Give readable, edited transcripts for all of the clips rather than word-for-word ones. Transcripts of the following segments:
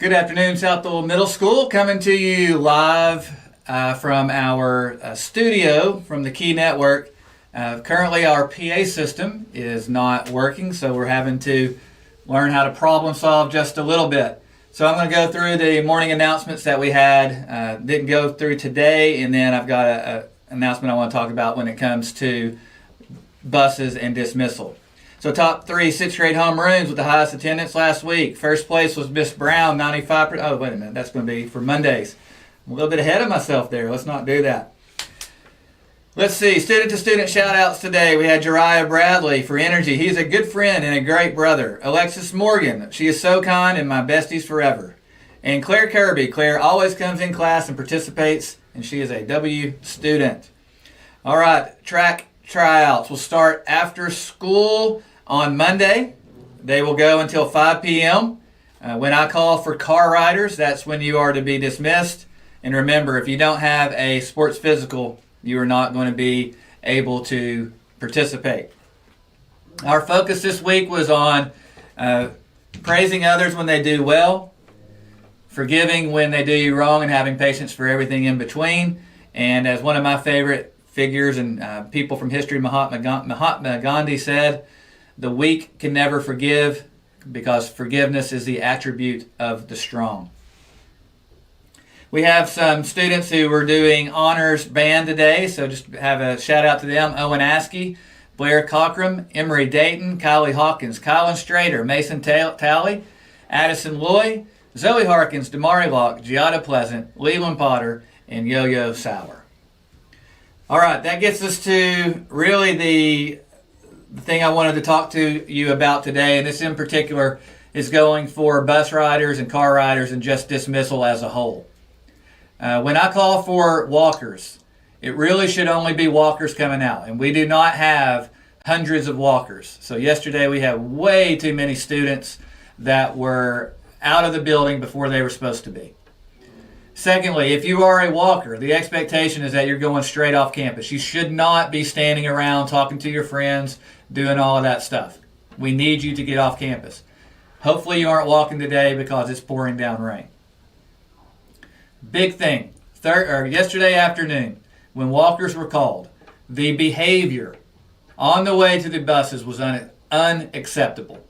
Good afternoon, South Doyle Middle School, coming to you live from our studio from the Key Network. Currently, our PA system is not working, so we're having to learn how to problem solve just a little bit. So I'm going to go through the morning announcements that we had. Didn't go through today, and then I've got an announcement I want to talk about when it comes to buses and dismissal. So top 3 6th grade homerooms with the highest attendance last week. First place was Miss Brown, 95%. Oh, wait a minute. That's going to be for Mondays. I'm a little bit ahead of myself there. Let's not do that. Let's see. Student-to-student shout-outs today. We had Jariah Bradley for energy. He's a good friend and a great brother. Alexis Morgan. She is so kind and my besties forever. And Claire Kirby. Claire always comes in class and participates, and she is a W student. All right. Track tryouts will start after school on Monday. They will go until 5 p.m. When I call for car riders, that's when you are to be dismissed. And remember, if you don't have a sports physical, you are not going to be able to participate. Our focus this week was on praising others when they do well, forgiving when they do you wrong, and having patience for everything in between. And as one of my favorite figures and people from history, Mahatma Gandhi said, the weak can never forgive because forgiveness is the attribute of the strong. We have some students who were doing honors band today, so just have a shout out to them. Owen Askey, Blair Cockram, Emery Dayton, Kylie Hawkins, Kylan Strader, Mason Talley, Addison Loy, Zoe Harkins, Damari Locke, Giada Pleasant, Leland Potter, and Yo-Yo Sauer. All right, that gets us to really the thing I wanted to talk to you about today, and this in particular is going for bus riders and car riders and just dismissal as a whole. When I call for walkers, it really should only be walkers coming out, and we do not have hundreds of walkers. So yesterday we had way too many students that were out of the building before they were supposed to be. Secondly, if you are a walker, the expectation is that you're going straight off campus. You should not be standing around talking to your friends, doing all of that stuff. We need you to get off campus. Hopefully you aren't walking today because it's pouring down rain. Big thing, yesterday afternoon when walkers were called, the behavior on the way to the buses was unacceptable.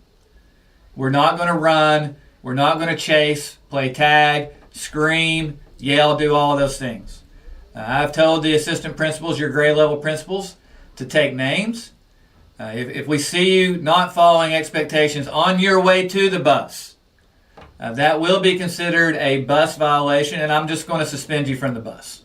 We're not going to run. We're not going to chase, play tag, scream, yell, do all of those things. I've told the assistant principals, your grade level principals, to take names. If we see you not following expectations on your way to the bus, that will be considered a bus violation, and I'm just going to suspend you from the bus.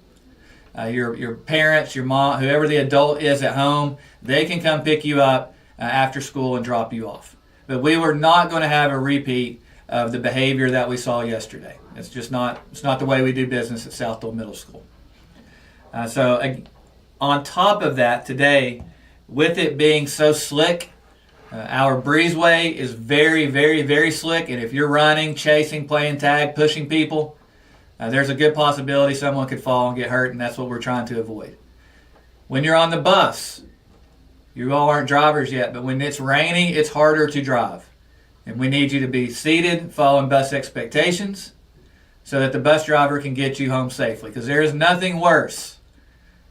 Your parents, your mom, whoever the adult is at home, they can come pick you up after school and drop you off. But we were not going to have a repeat of the behavior that we saw yesterday. It's just not the way we do business at South Doyle Middle School. On top of that, today, with it being so slick, our breezeway is very, very, very slick, and if you're running, chasing, playing tag, pushing people, there's a good possibility someone could fall and get hurt, and that's what we're trying to avoid. When you're on the bus, you all aren't drivers yet, but when it's rainy, it's harder to drive. And we need you to be seated, following bus expectations, so that the bus driver can get you home safely. Because there is nothing worse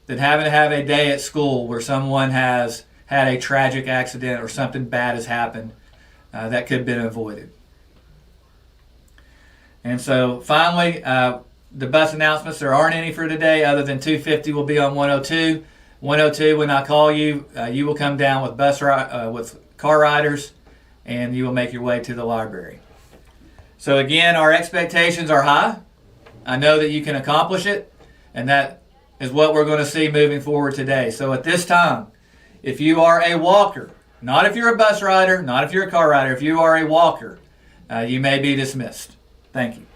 than having to have a day at school where someone has had a tragic accident or something bad has happened that could have been avoided. And so finally, the bus announcements, there aren't any for today other than 250 will be on 102. 102, when I call you, you will come down with with car riders, and you will make your way to the library. So again, our expectations are high. I know that you can accomplish it, and that is what we're going to see moving forward today. So at this time, if you are a walker, not if you're a bus rider, not if you're a car rider, if you are a walker, you may be dismissed. Thank you.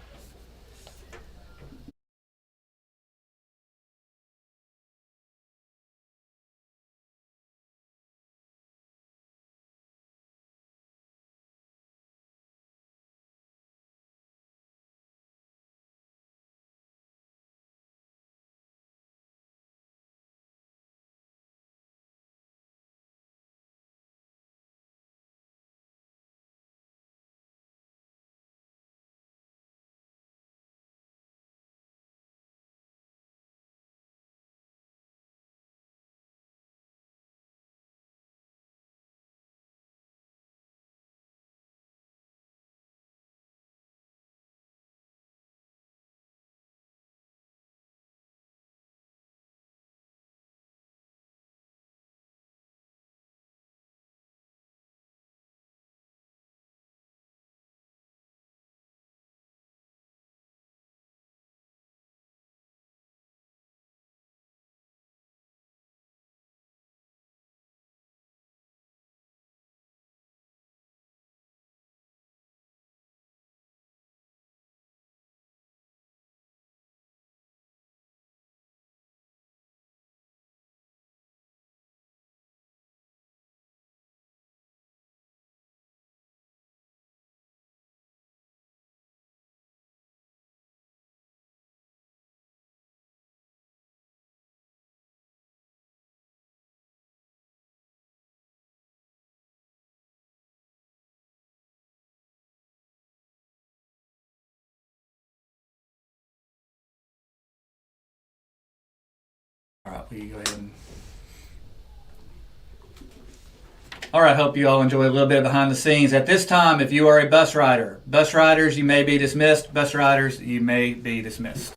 right, will you go ahead and... All right, hope you all enjoy a little bit behind the scenes. At this time, if you are a bus rider, bus riders, you may be dismissed. Bus riders, you may be dismissed.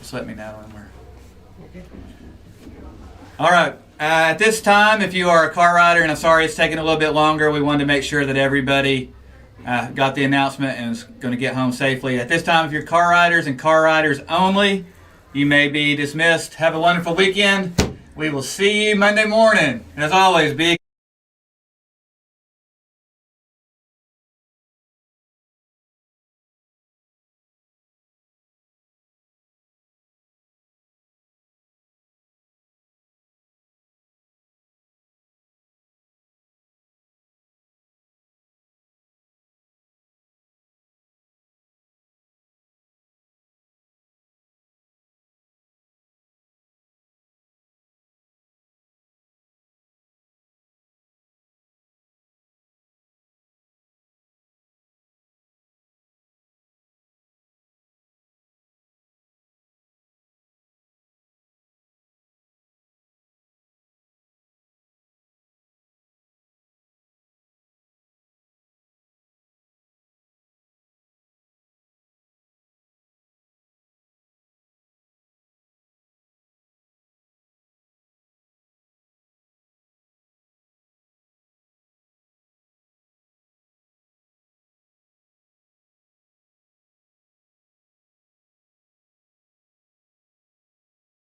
Just let me know when we're... All right. At this time, if you are a car rider, and I'm sorry it's taking a little bit longer, we wanted to make sure that everybody got the announcement and is going to get home safely. At this time, if you're car riders and car riders only, you may be dismissed. Have a wonderful weekend. We will see you Monday morning. And as always, be